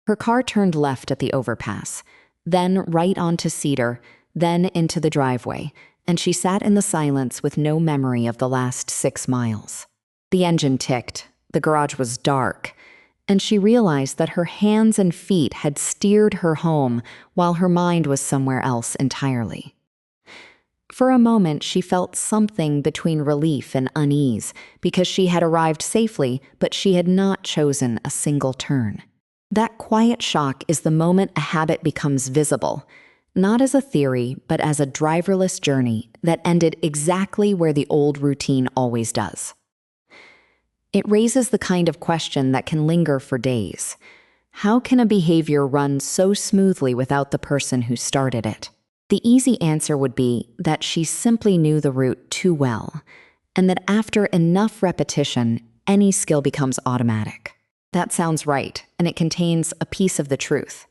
Her car turned left at the overpass, then right onto Cedar, then into the driveway, and she sat in the silence with no memory of the last 6 miles. The engine ticked, the garage was dark, and she realized that her hands and feet had steered her home while her mind was somewhere else entirely. For a moment, she felt something between relief and unease because she had arrived safely, but she had not chosen a single turn. That quiet shock is the moment a habit becomes visible, not as a theory, but as a driverless journey that ended exactly where the old routine always does. It raises the kind of question that can linger for days. How can a behavior run so smoothly without the person who started it? The easy answer would be that she simply knew the route too well, and that after enough repetition, any skill becomes automatic. That sounds right, and it contains a piece of the truth,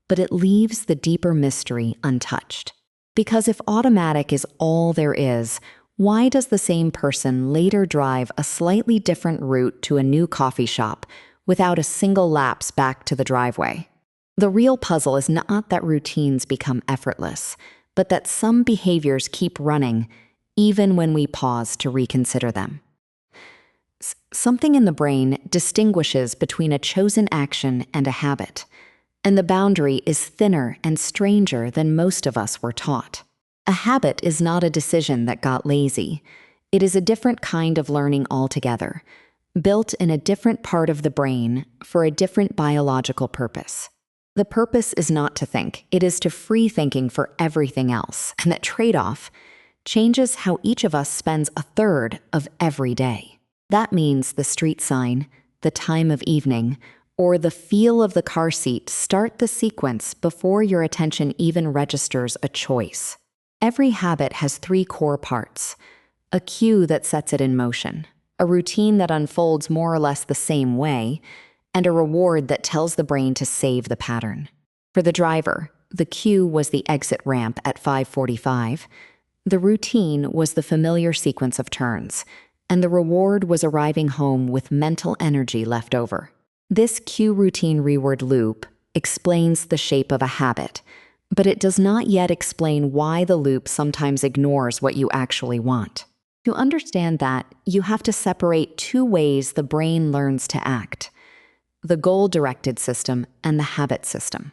but it leaves the deeper mystery untouched. Because if automatic is all there is, why does the same person later drive a slightly different route to a new coffee shop without a single lapse back to the driveway? The real puzzle is not that routines become effortless, but that some behaviors keep running even when we pause to reconsider them. Something in the brain distinguishes between a chosen action and a habit, and the boundary is thinner and stranger than most of us were taught. A habit is not a decision that got lazy. It is a different kind of learning altogether, built in a different part of the brain for a different biological purpose. The purpose is not to think, it is to free thinking for everything else, and that trade-off changes how each of us spends a third of every day. That means the street sign, the time of evening, or the feel of the car seat start the sequence before your attention even registers a choice. Every habit has 3 core parts: a cue that sets it in motion, a routine that unfolds more or less the same way, and a reward that tells the brain to save the pattern. For the driver, the cue was the exit ramp at 5:45, the routine was the familiar sequence of turns, and the reward was arriving home with mental energy left over. This cue routine reward loop explains the shape of a habit, but it does not yet explain why the loop sometimes ignores what you actually want. To understand that, you have to separate 2 ways the brain learns to act: the goal-directed system and the habit system.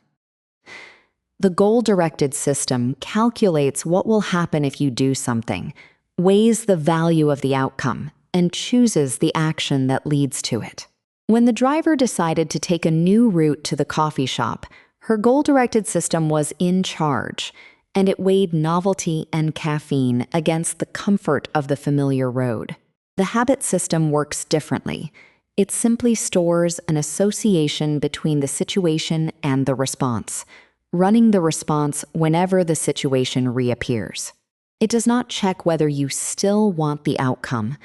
The goal-directed system calculates what will happen if you do something, weighs the value of the outcome, and chooses the action that leads to it. When the driver decided to take a new route to the coffee shop, her goal-directed system was in charge, and it weighed novelty and caffeine against the comfort of the familiar road. The habit system works differently. It simply stores an association between the situation and the response, running the response whenever the situation reappears. It does not check whether you still want the outcome,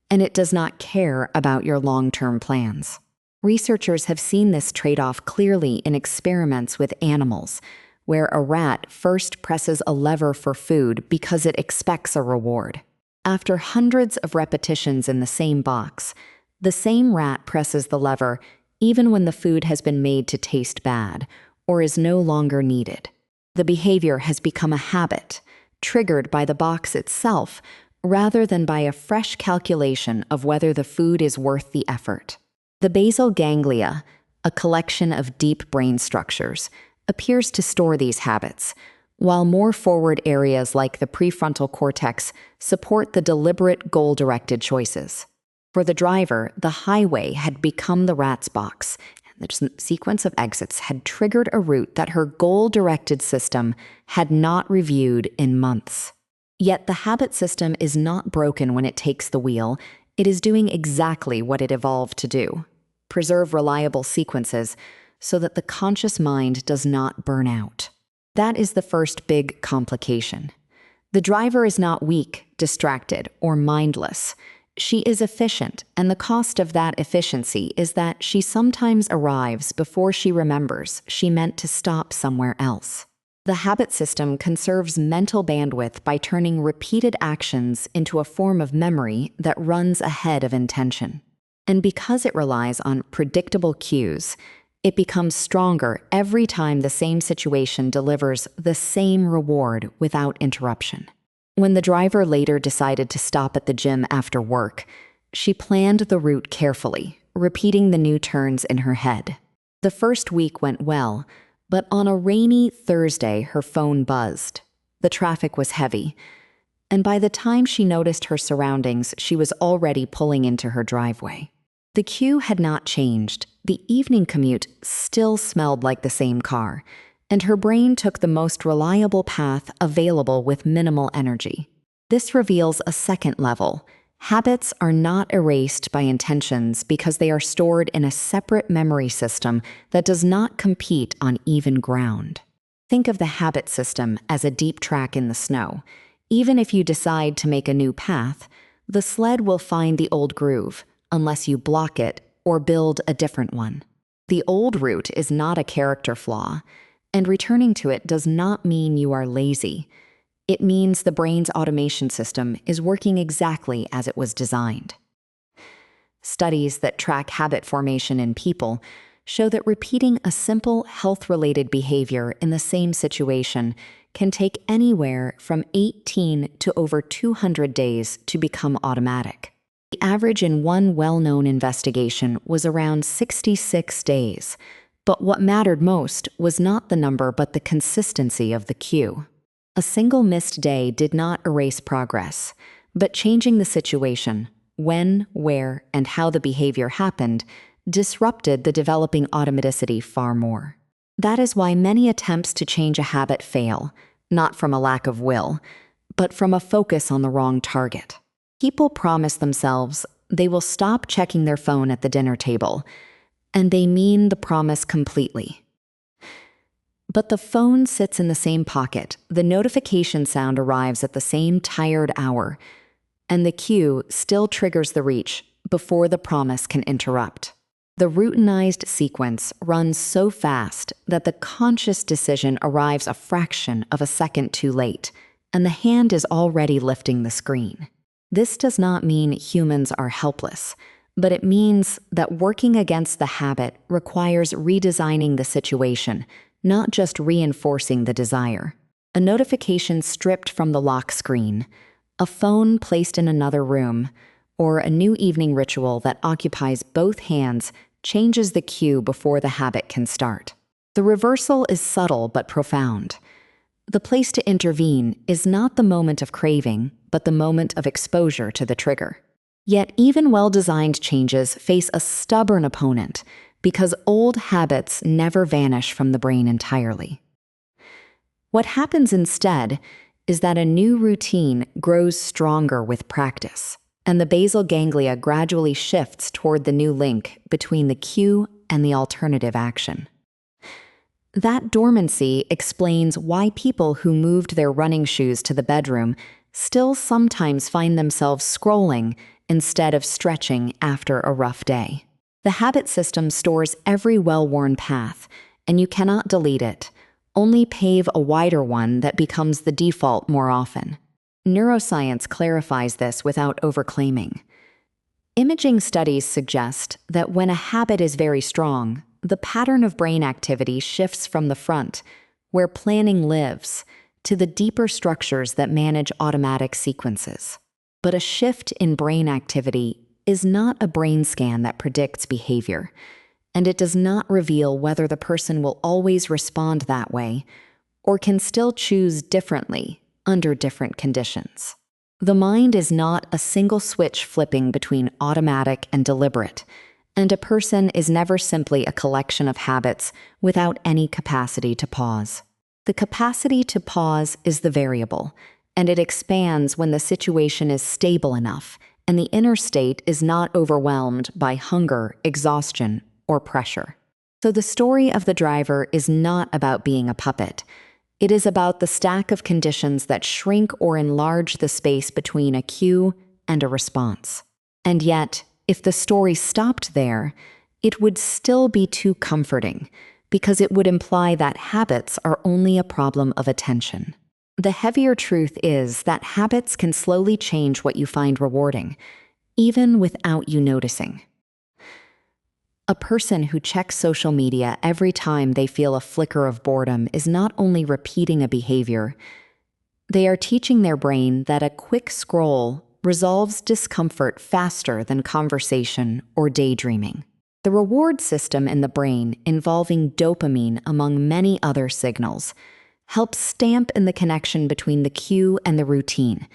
and it does not care about your long-term plans. Researchers have seen this trade-off clearly in experiments with animals, where a rat first presses a lever for food because it expects a reward. After hundreds of repetitions in the same box, the same rat presses the lever even when the food has been made to taste bad or is no longer needed. The behavior has become a habit, triggered by the box itself, rather than by a fresh calculation of whether the food is worth the effort. The basal ganglia, a collection of deep brain structures, appears to store these habits, while more forward areas like the prefrontal cortex support the deliberate goal-directed choices. For the driver, the highway had become the rat's box, and the sequence of exits had triggered a route that her goal-directed system had not reviewed in months. Yet the habit system is not broken when it takes the wheel. It is doing exactly what it evolved to do: preserve reliable sequences so that the conscious mind does not burn out. That is the first big complication. The driver is not weak, distracted, or mindless. She is efficient, and the cost of that efficiency is that she sometimes arrives before she remembers she meant to stop somewhere else. The habit system conserves mental bandwidth by turning repeated actions into a form of memory that runs ahead of intention. And because it relies on predictable cues, It becomes stronger every time the same situation delivers the same reward without interruption. When the driver later decided to stop at the gym after work, she planned the route carefully, repeating the new turns in her head. The first week went well, but on a rainy Thursday, her phone buzzed. The traffic was heavy, and by the time she noticed her surroundings, she was already pulling into her driveway. The queue had not changed. The evening commute still smelled like the same car, and her brain took the most reliable path available with minimal energy. This reveals a second level. Habits are not erased by intentions because they are stored in a separate memory system that does not compete on even ground. Think of the habit system as a deep track in the snow. Even if you decide to make a new path, the sled will find the old groove, unless you block it or build a different one. The old route is not a character flaw, and returning to it does not mean you are lazy. It means the brain's automation system is working exactly as it was designed. Studies that track habit formation in people show that repeating a simple health-related behavior in the same situation can take anywhere from 18 to over 200 days to become automatic. The average in one well-known investigation was around 66 days, but what mattered most was not the number but the consistency of the cue. A single missed day did not erase progress, but changing the situation, when, where, and how the behavior happened, disrupted the developing automaticity far more. That is why many attempts to change a habit fail, not from a lack of will, but from a focus on the wrong target. People promise themselves they will stop checking their phone at the dinner table, and they mean the promise completely. But the phone sits in the same pocket, the notification sound arrives at the same tired hour, and the cue still triggers the reach before the promise can interrupt. The routinized sequence runs so fast that the conscious decision arrives a fraction of a second too late, and the hand is already lifting the screen. This does not mean humans are helpless, but it means that working against the habit requires redesigning the situation, not just reinforcing the desire. A notification stripped from the lock screen, a phone placed in another room, or a new evening ritual that occupies both hands changes the cue before the habit can start. The reversal is subtle but profound. The place to intervene is not the moment of craving, but the moment of exposure to the trigger. Yet even well-designed changes face a stubborn opponent because old habits never vanish from the brain entirely. What happens instead is that a new routine grows stronger with practice, and the basal ganglia gradually shifts toward the new link between the cue and the alternative action. That dormancy explains why people who moved their running shoes to the bedroom still sometimes find themselves scrolling instead of stretching after a rough day. The habit system stores every well-worn path, and you cannot delete it, only pave a wider one that becomes the default more often. Neuroscience clarifies this without overclaiming. Imaging studies suggest that when a habit is very strong, the pattern of brain activity shifts from the front, where planning lives, to the deeper structures that manage automatic sequences. But a shift in brain activity is not a brain scan that predicts behavior, and it does not reveal whether the person will always respond that way or can still choose differently under different conditions. The mind is not a single switch flipping between automatic and deliberate, and a person is never simply a collection of habits without any capacity to pause. The capacity to pause is the variable, and it expands when the situation is stable enough and the inner state is not overwhelmed by hunger, exhaustion, or pressure. So the story of the driver is not about being a puppet. It is about the stack of conditions that shrink or enlarge the space between a cue and a response. And yet, if the story stopped there, it would still be too comforting, because it would imply that habits are only a problem of attention. The heavier truth is that habits can slowly change what you find rewarding, even without you noticing. A person who checks social media every time they feel a flicker of boredom is not only repeating a behavior, they are teaching their brain that a quick scroll resolves discomfort faster than conversation or daydreaming. The reward system in the brain, involving dopamine among many other signals, helps stamp in the connection between the cue and the routine,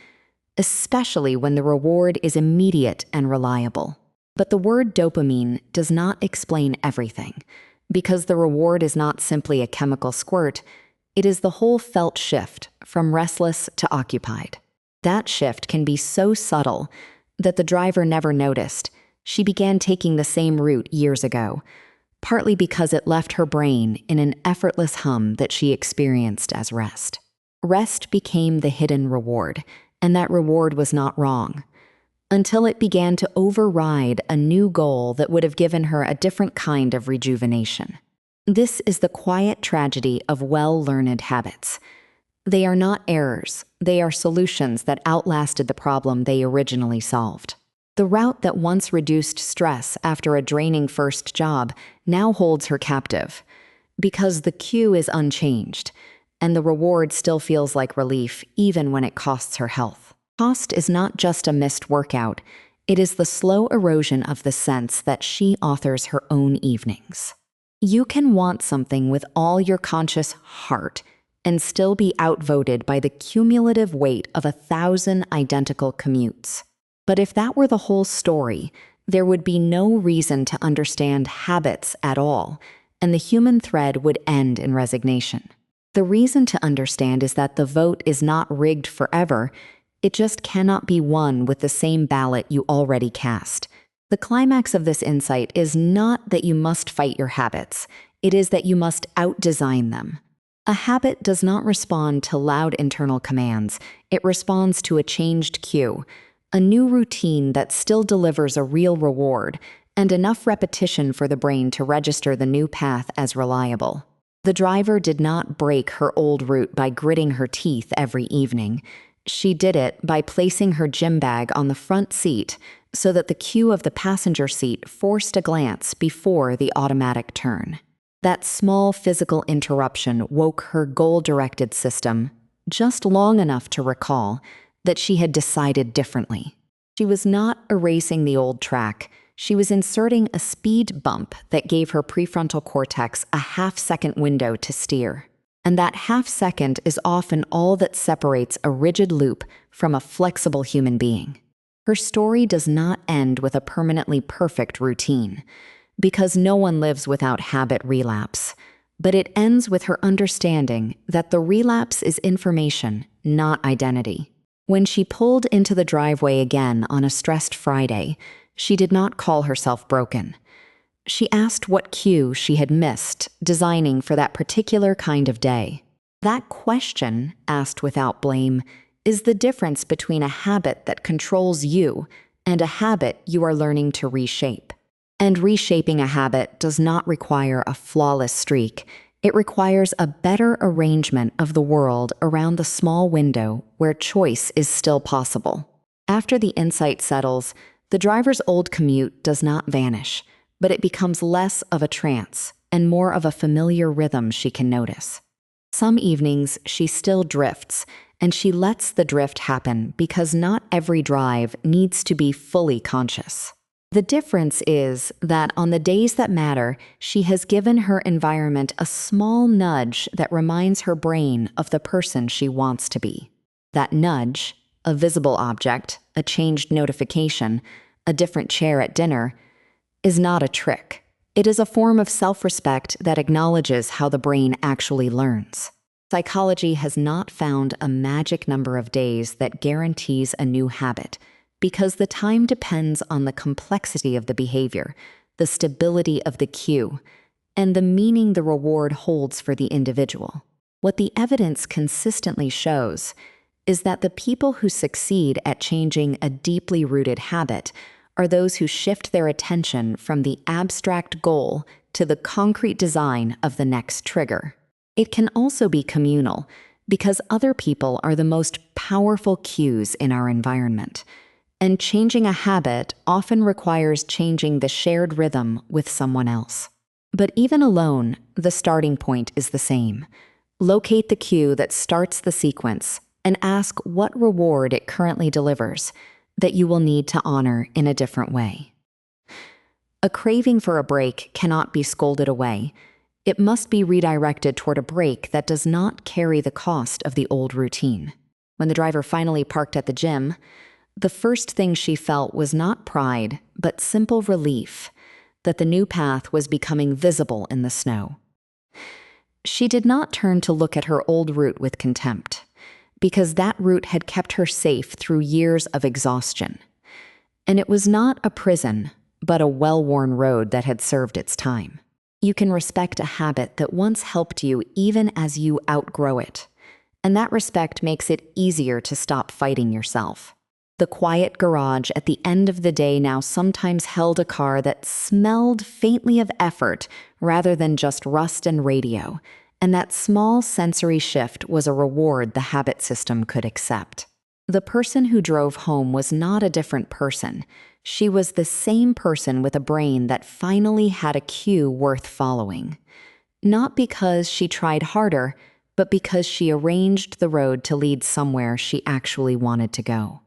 especially when the reward is immediate and reliable. But the word dopamine does not explain everything, because the reward is not simply a chemical squirt. It is the whole felt shift from restless to occupied. That shift can be so subtle that the driver never noticed. She began taking the same route years ago, partly because it left her brain in an effortless hum that she experienced as rest. Rest became the hidden reward, and that reward was not wrong, until it began to override a new goal that would have given her a different kind of rejuvenation. This is the quiet tragedy of well-learned habits. They are not errors, they are solutions that outlasted the problem they originally solved. The route that once reduced stress after a draining first job now holds her captive, because the cue is unchanged, and the reward still feels like relief even when it costs her health. Cost is not just a missed workout, it is the slow erosion of the sense that she authors her own evenings. You can want something with all your conscious heart and still be outvoted by the cumulative weight of 1,000 identical commutes. But if that were the whole story, there would be no reason to understand habits at all, and the human thread would end in resignation. The reason to understand is that the vote is not rigged forever. It just cannot be won with the same ballot you already cast. The climax of this insight is not that you must fight your habits. It is that you must outdesign them. A habit does not respond to loud internal commands. It responds to a changed cue, a new routine that still delivers a real reward, and enough repetition for the brain to register the new path as reliable. The driver did not break her old route by gritting her teeth every evening. She did it by placing her gym bag on the front seat so that the cue of the passenger seat forced a glance before the automatic turn. That small physical interruption woke her goal-directed system just long enough to recall that she had decided differently. She was not erasing the old track. She was inserting a speed bump that gave her prefrontal cortex a half-second window to steer. And that half second is often all that separates a rigid loop from a flexible human being. Her story does not end with a permanently perfect routine, because no one lives without habit relapse, but it ends with her understanding that the relapse is information, not identity. When she pulled into the driveway again on a stressed Friday, she did not call herself broken. She asked what cue she had missed designing for that particular kind of day. That question, asked without blame, is the difference between a habit that controls you and a habit you are learning to reshape. And reshaping a habit does not require a flawless streak. It requires a better arrangement of the world around the small window where choice is still possible. After the insight settles, the driver's old commute does not vanish, but it becomes less of a trance and more of a familiar rhythm she can notice. Some evenings she still drifts, and she lets the drift happen because not every drive needs to be fully conscious. The difference is that on the days that matter, she has given her environment a small nudge that reminds her brain of the person she wants to be. That nudge, a visible object, a changed notification, a different chair at dinner, is not a trick. It is a form of self-respect that acknowledges how the brain actually learns. Psychology has not found a magic number of days that guarantees a new habit, because the time depends on the complexity of the behavior, the stability of the cue, and the meaning the reward holds for the individual. What the evidence consistently shows is that the people who succeed at changing a deeply rooted habit are those who shift their attention from the abstract goal to the concrete design of the next trigger. It can also be communal, because other people are the most powerful cues in our environment. And changing a habit often requires changing the shared rhythm with someone else. But even alone, the starting point is the same. Locate the cue that starts the sequence and ask what reward it currently delivers that you will need to honor in a different way. A craving for a break cannot be scolded away. It must be redirected toward a break that does not carry the cost of the old routine. When the driver finally parked at the gym, the first thing she felt was not pride, but simple relief that the new path was becoming visible in the snow. She did not turn to look at her old route with contempt, because that route had kept her safe through years of exhaustion. And it was not a prison, but a well-worn road that had served its time. You can respect a habit that once helped you even as you outgrow it, and that respect makes it easier to stop fighting yourself. The quiet garage at the end of the day now sometimes held a car that smelled faintly of effort rather than just rust and radio, and that small sensory shift was a reward the habit system could accept. The person who drove home was not a different person. She was the same person with a brain that finally had a cue worth following. Not because she tried harder, but because she arranged the road to lead somewhere she actually wanted to go.